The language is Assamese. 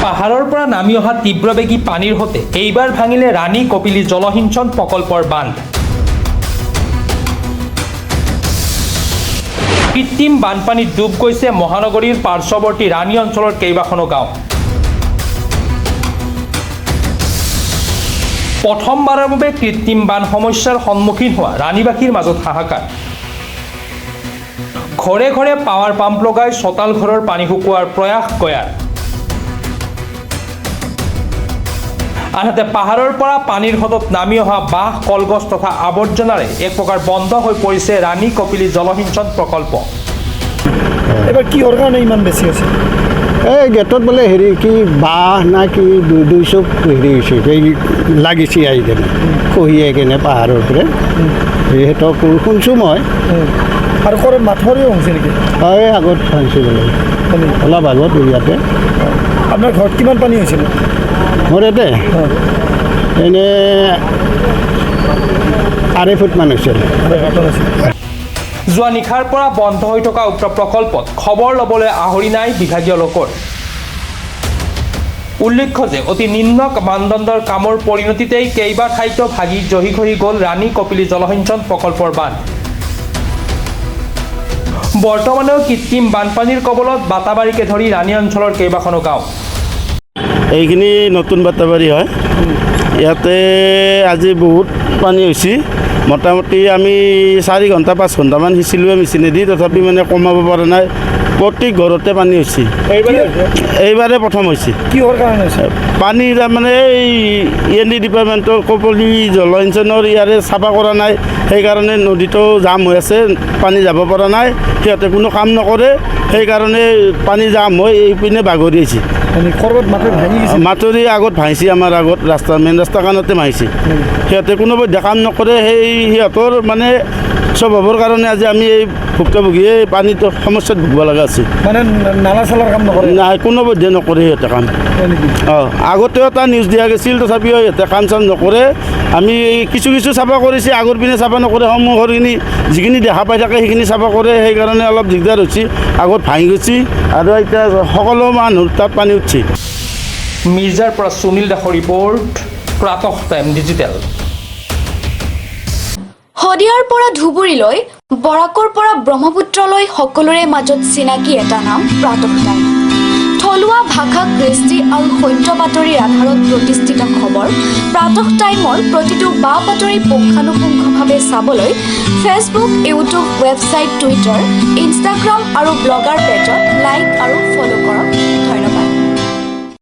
পাহাৰৰ পৰা নামি অহা তীব্ৰবেগী পানীৰ হতে এইবাৰ ভাঙিলে ৰাণী কপিলী জলসিঞ্চন প্ৰকল্পৰ বান্ধ। কৃত্ৰিম বানপানীত ডুব গৈছে মহানগৰীৰ পাৰ্শ্বৱৰ্তী ৰাণী অঞ্চলৰ কেইবাখনো গাঁও। প্ৰথমবাৰৰ বাবে কৃত্ৰিম বান সমস্যাৰ সন্মুখীন হোৱা ৰাণীবাসীৰ মাজত হাহাকাৰ। ঘৰে ঘৰে পাৱাৰ পাম্প লগাই চোতাল ঘৰৰ পানী শুকুৱাৰ প্ৰয়াস গয়াৰ। আনহাতে পাহাৰৰ পৰা পানীৰ হ্ৰদত নামি অহা বাঁহ কলগছ তথা আৱৰ্জনাৰে এক প্ৰকাৰ বন্ধ হৈ পৰিছে ৰাণী কপিলী জলসিঞ্চন প্ৰকল্প। এবাৰ কিহৰ কাৰণে ইমান বেছি আছে? এই গেটত বোলে হেৰি কি বাঁহ না কি দুই চব হেৰি হৈছে এই লাগিছে আহি কেনে খহি আহি কেনে পাহাৰৰ পৰা সিহঁতক শুনছোঁ মই। আৰু ক'ৰ মাথৰিও হৈছে নেকি? হয়, আগত ভাঙিছোঁ বোলে অলপ আগত ইয়াতে। আপোনাৰ ঘৰত কিমান পানী হৈছিল? মোৰ ইয়াতে এনেই 2.5 ফুটমান হৈছিল। যোৱা নিশাৰ পৰা বন্ধ হৈ থকা উক্ত প্ৰকল্পত খবৰ ল'বলৈ আহৰি নাই বিভাগীয় লোকৰ। উল্লেখ্য যে অতি নিম্ন মানদণ্ডৰ কামৰ পৰিণতিতেই কেইবা ঠাইতো ভাগি জহি খহি গ'ল ৰাণী কপিলী জলসিঞ্চন প্ৰকল্পৰ বান্ধ। বৰ্তমানেও কৃত্ৰিম বানপানীৰ কবলত বাটাবাৰীকে ধৰি ৰাণী অঞ্চলৰ কেইবাখনো গাঁও। এইখিনি নতুন বাটাবাৰী হয়। ইয়াতে আজি বহুত পানী হৈছে। মোটামুটি আমি 4 ঘণ্টা 5 ঘণ্টামান সিঁচিলোৱে মেচিনেদি, তথাপি মানে কমাব পৰা নাই। প্ৰত্যেক ঘৰতে পানী হৈছে। এইবাৰে প্ৰথম হৈছে। কিহৰ কাৰণে হৈছে? পানী তাৰমানে এই END ডিপাৰ্টমেণ্টৰ কপিলী জলসিঞ্চনৰ ইয়াৰে চাফা কৰা নাই, সেইকাৰণে নদীটো জাম হৈ আছে, পানী যাব পৰা নাই। সিহঁতে কোনো কাম নকৰে, সেইকাৰণে পানী জাম হৈ এইপিনে বাগৰি আছে। মাথৰি আগত ভাঙিছে, আমাৰ আগত ৰাস্তা মেইন ৰাস্তা কাৰণতে ভাঙিছে। সিহঁতে কোনোপধ্যে কাম নকৰে। সেই সিহঁতৰ মানে স্বভাৱৰ কাৰণে আজি আমি এই ভুক্তভোগীয়ে পানীটো সমস্যাত ভুগিব লগা আছে। মানে নালা চালাৰ কাম নকৰে? নাই, কোনোপধ্যে নকৰে সিহঁতে কাম। আগতেও এটা নিউজ দিয়া গৈছিল, তথাপিও সিহঁতে কাম চাম নকৰে। আমি কিছু চাফা কৰিছে, আগৰ পিনে চাফা নকৰে। সন্মুখৰখিনি যিখিনি দেখা পাই থাকে সেইখিনি চাফা কৰে, সেইকাৰণে অলপ দিগদাৰ হৈছে। আগত ভাঙি গৈছে আৰু এতিয়া সকলো মানুহ তাত পানী উঠছে। মিৰ্জাৰ পৰা সুনীল দাসৰ ৰিপৰ্ট, প্ৰাতঃ টাইম ডিজিটেল। শদিয়াৰ পৰা ধুবুৰীলৈ, বৰাকৰ পৰা ব্ৰহ্মপুত্ৰলৈ সকলোৰে মাজত চিনাকি এটা নাম প্ৰাতঃ টাইম। থলুৱা ভাষা, কৃষ্টি আৰু সত্য বাতৰিৰ আধাৰত প্ৰতিষ্ঠিত খবৰ প্ৰাতঃ টাইমৰ প্ৰতিটো বা বাতৰি পুংখানুপুংখভাৱে চাবলৈ Facebook, YouTube, website, Twitter, Instagram আৰু ব্লগাৰ পেজত লাইক আৰু